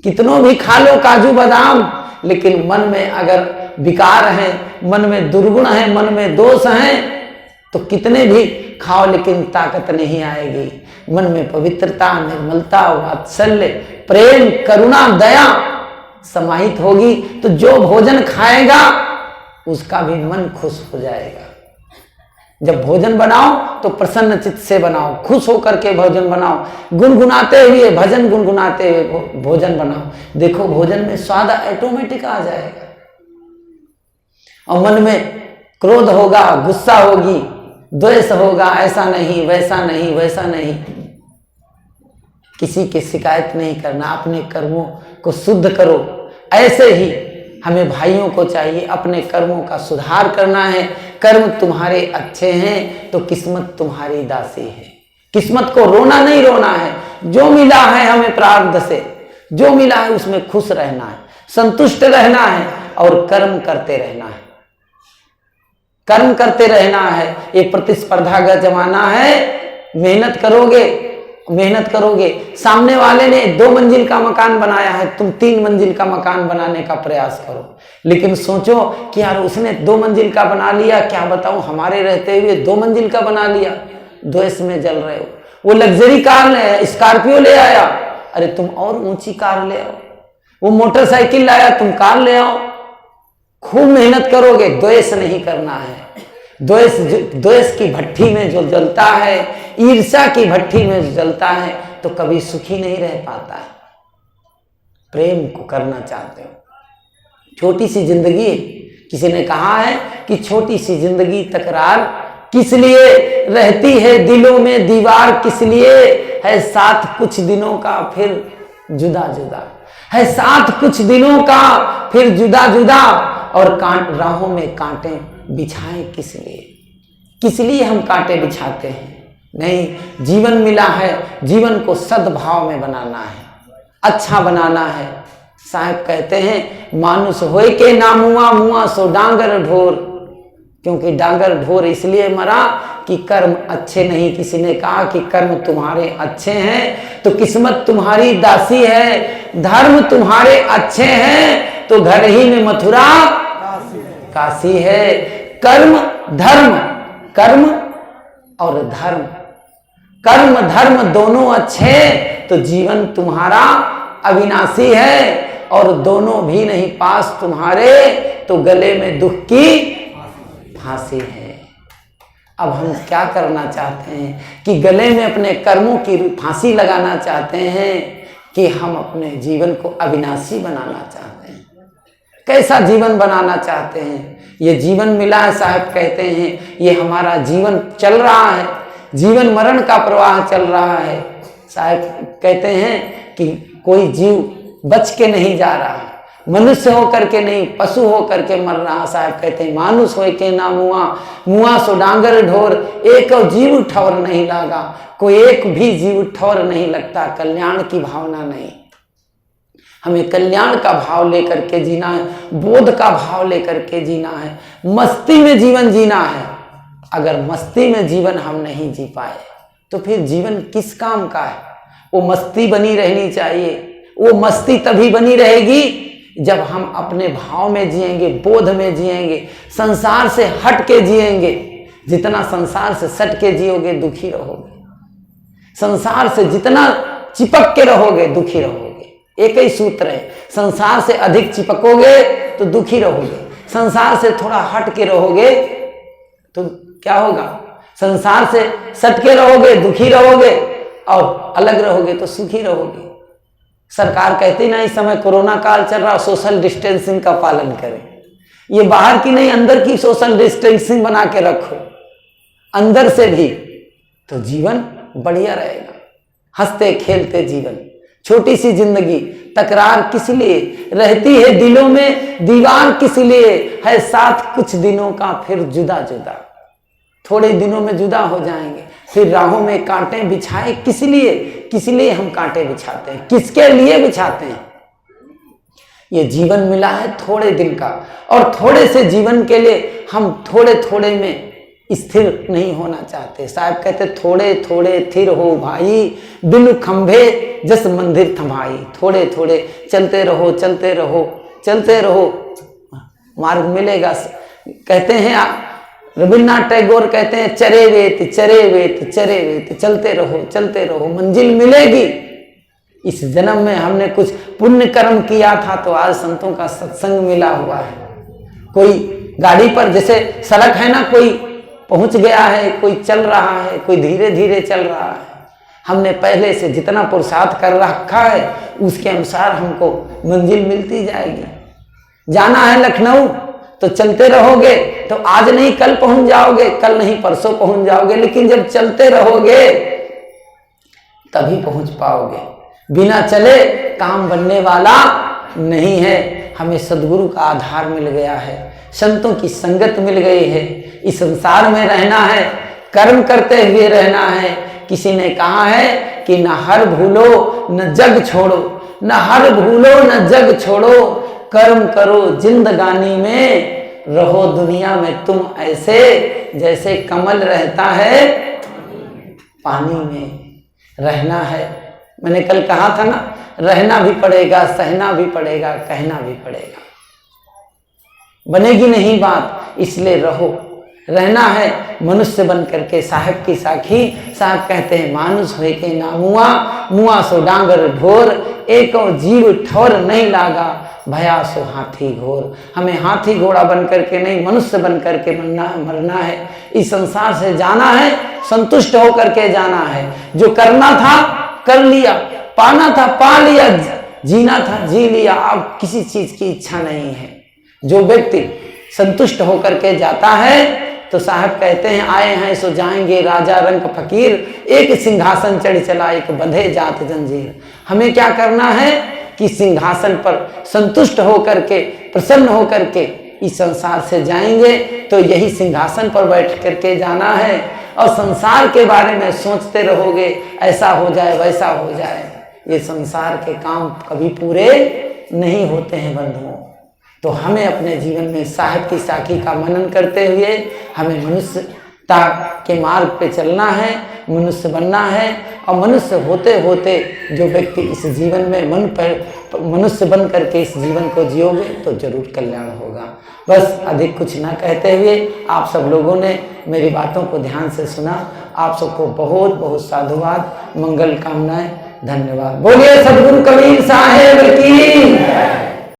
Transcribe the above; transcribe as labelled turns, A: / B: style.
A: कितनों भी खा लो काजू बादाम, लेकिन मन में अगर विकार है, मन में दुर्गुण है, मन में दोष है, तो कितने भी खाओ लेकिन ताकत नहीं आएगी। मन में पवित्रता, निर्मलता, वात्सल्य, प्रेम, करुणा, दया समाहित होगी तो जो भोजन खाएगा उसका भी मन खुश हो जाएगा। जब भोजन बनाओ तो प्रसन्न चित्त से बनाओ, खुश होकर के भोजन बनाओ, गुनगुनाते हुए भजन गुनगुनाते हुए भोजन बनाओ। देखो भोजन में स्वाद ऑटोमेटिक आ जाएगा। और मन में क्रोध होगा, गुस्सा होगी, द्वेष होगा, ऐसा नहीं, वैसा नहीं, वैसा नहीं, किसी की शिकायत नहीं करना, अपने कर्मों को शुद्ध करो। ऐसे ही हमें भाइयों को चाहिए अपने कर्मों का सुधार करना है। कर्म तुम्हारे अच्छे हैं तो किस्मत तुम्हारी दासी है। किस्मत को रोना नहीं रोना है, जो मिला है हमें प्रारब्ध से, जो मिला है उसमें खुश रहना है, संतुष्ट रहना है और कर्म करते रहना है। कर्म करते रहना है। ये प्रतिस्पर्धा का जमाना है। मेहनत करोगे, मेहनत करोगे। सामने वाले ने 2 मंजिल का मकान बनाया है, तुम 3 मंजिल का मकान बनाने का प्रयास करो। लेकिन सोचो कि यार उसने 2 मंजिल का बना लिया, क्या बताऊं हमारे रहते हुए 2 मंजिल का बना लिया। द्वेष में जल रहे हो। वो लग्जरी कार स्कॉर्पियो ले आया, अरे तुम और ऊंची कार ले आओ। वो मोटरसाइकिल लाया, तुम कार ले आओ। खूब मेहनत करोगे, द्वेष नहीं करना है। द्वेष की भट्ठी में जो जलता है, ईर्ष्या की भट्ठी में जो जलता है, तो कभी सुखी नहीं रह पाता है। प्रेम को करना चाहते हो। छोटी सी जिंदगी, किसी ने कहा है कि छोटी सी जिंदगी तकरार किस लिए रहती है, दिलों में दीवार किस लिए है, साथ कुछ दिनों का फिर जुदा जुदा है, साथ कुछ दिनों का फिर जुदा जुदा, और राहों में कांटे बिछाए किस लिए हम कांटे बिछाते हैं। नहीं, जीवन मिला है, जीवन को सद्भाव में बनाना है, अच्छा बनाना है। साहब कहते हैं मानुष होए के ना मुआ, मुआ सो डांगर ढोर। क्योंकि डांगर ढोर इसलिए मरा कि कर्म अच्छे नहीं। किसी ने कहा कि कर्म तुम्हारे अच्छे हैं तो किस्मत तुम्हारी दासी है, धर्म तुम्हारे अच्छे हैं तो घर ही में मथुरा काशी है। कर्म धर्म, कर्म और धर्म, कर्म धर्म दोनों अच्छे तो जीवन तुम्हारा अविनाशी है, और दोनों भी नहीं पास तुम्हारे तो गले में दुख की फांसी है। अब हम क्या करना चाहते हैं कि गले में अपने कर्मों की फांसी लगाना चाहते हैं कि हम अपने जीवन को अविनाशी बनाना चाहते हैं। कैसा जीवन बनाना चाहते हैं? ये जीवन मिला है, साहब कहते हैं ये हमारा जीवन चल रहा है, जीवन मरण का प्रवाह चल रहा है। साहब कहते हैं कि कोई जीव बच के नहीं जा रहा है, मनुष्य होकर के नहीं, पशु होकर के मर रहा। साहब कहते हैं मानुष हो के ना मुआ, मुआ सो डांगर ढोर, एक जीव ठौर नहीं लागा। कोई एक भी जीव ठौर नहीं लगता, कल्याण की भावना नहीं। हमें कल्याण का भाव लेकर के जीना है, बोध का भाव लेकर के जीना है, मस्ती में जीवन जीना है। अगर मस्ती में जीवन हम नहीं जी पाए तो फिर जीवन किस काम का है? वो मस्ती बनी रहनी चाहिए। वो मस्ती तभी बनी रहेगी जब हम अपने भाव में जिएंगे, बोध में जिएंगे, संसार से हट के जिएंगे। जितना संसार से सट के जियोगे दुखी रहोगे, संसार से जितना चिपक के रहोगे दुखी रहोगे। एक ही सूत्र है, संसार से अधिक चिपकोगे तो दुखी रहोगे, संसार से थोड़ा हट के रहोगे तो क्या होगा? संसार से सट के रहोगे दुखी रहोगे, और अलग रहोगे तो सुखी रहोगे। सरकार कहती ना इस समय कोरोना काल चल रहा, सोशल डिस्टेंसिंग का पालन करें। ये बाहर की नहीं, अंदर की सोशल डिस्टेंसिंग बना के रखो, अंदर से भी, तो जीवन बढ़िया रहेगा। हंसते खेलते जीवन, छोटी सी जिंदगी, तकरार किस लिए रहती है, दिलों में दीवार किस लिए है, साथ कुछ दिनों का फिर जुदा जुदा। थोड़े दिनों में जुदा हो जाएंगे, फिर राहों में कांटे बिछाए किस लिए? किस लिए हम कांटे बिछाते हैं? किसके लिए बिछाते हैं? ये जीवन मिला है थोड़े दिन का, और थोड़े से जीवन के लिए हम थोड़े थोड़े में स्थिर नहीं होना चाहते। साहब कहते थोड़े थोड़े थिर हो भाई, बिनु खंभे जस मंदिर थमाई। थोड़े थोड़े चलते रहो, चलते रहो, चलते रहो, मार्ग मिलेगा। कहते हैं रविन्द्रनाथ टैगोर कहते हैं चरे वेत चरे वेत चरे वेत, चलते रहो, चलते रहो, मंजिल मिलेगी। इस जन्म में हमने कुछ पुण्य कर्म किया था तो आज संतों का सत्संग मिला हुआ है। कोई गाड़ी पर, जैसे सड़क है ना, कोई पहुंच गया है, कोई चल रहा है, कोई धीरे धीरे चल रहा है। हमने पहले से जितना पुरुषार्थ कर रखा है उसके अनुसार हमको मंजिल मिलती जाएगी। जाना है लखनऊ तो चलते रहोगे तो आज नहीं कल पहुंच जाओगे, कल नहीं परसों पहुंच जाओगे, लेकिन जब चलते रहोगे तभी पहुंच पाओगे। बिना चले काम बनने वाला नहीं है। हमें सद्गुरु का आधार मिल गया है, संतों की संगत मिल गई है। इस संसार में रहना है, कर्म करते हुए रहना है। किसी ने कहा है कि न हर भूलो न जग छोड़ो, न हर भूलो न जग छोड़ो, कर्म करो जिंदगानी में, रहो दुनिया में तुम ऐसे जैसे कमल रहता है पानी में। रहना है, मैंने कल कहा था ना, रहना भी पड़ेगा, सहना भी पड़ेगा, कहना भी पड़ेगा, बनेगी नहीं बात, इसलिए रहो। रहना है मनुष्य बन करके। साहब की साखी, साहब कहते हैं मानुष होए के ना मुआ, मुआ सो डांगर ढोर, एक और जीव ठौर नहीं लागा, भया सो हाथी घोर। हमें हाथी घोड़ा बन करके नहीं, मनुष्य बन करके मरना है। इस संसार से जाना है, संतुष्ट होकर के जाना है। जो करना था कर लिया, पाना था पा लिया, जीना था जी लिया, अब किसी चीज की इच्छा नहीं है। जो व्यक्ति संतुष्ट होकर के जाता है तो साहब कहते हैं आए हैं सो जाएंगे, राजा रंग फकीर, एक सिंहासन चढ़ चला एक बंधे जात जंजीर। हमें क्या करना है कि सिंहासन पर संतुष्ट होकर के, प्रसन्न होकर के इस संसार से जाएंगे तो यही सिंहासन पर बैठ करके जाना है। और संसार के बारे में सोचते रहोगे ऐसा हो जाए वैसा हो जाए, ये संसार के काम कभी पूरे नहीं होते हैं बंधुओं। तो हमें अपने जीवन में साहब की साखी का मनन करते हुए हमें मनुष्यता के मार्ग पे चलना है, मनुष्य बनना है। और मनुष्य होते होते जो व्यक्ति इस जीवन में मनुष्य बन करके इस जीवन को जियोगे तो जरूर कल्याण होगा। बस अधिक कुछ ना कहते हुए आप सब लोगों ने मेरी बातों को ध्यान से सुना। आप सबको बहुत बहुत साधुवाद, मंगल कामनाएं, धन्यवाद। बोलिए सद्गुरु कबीर साहेब की।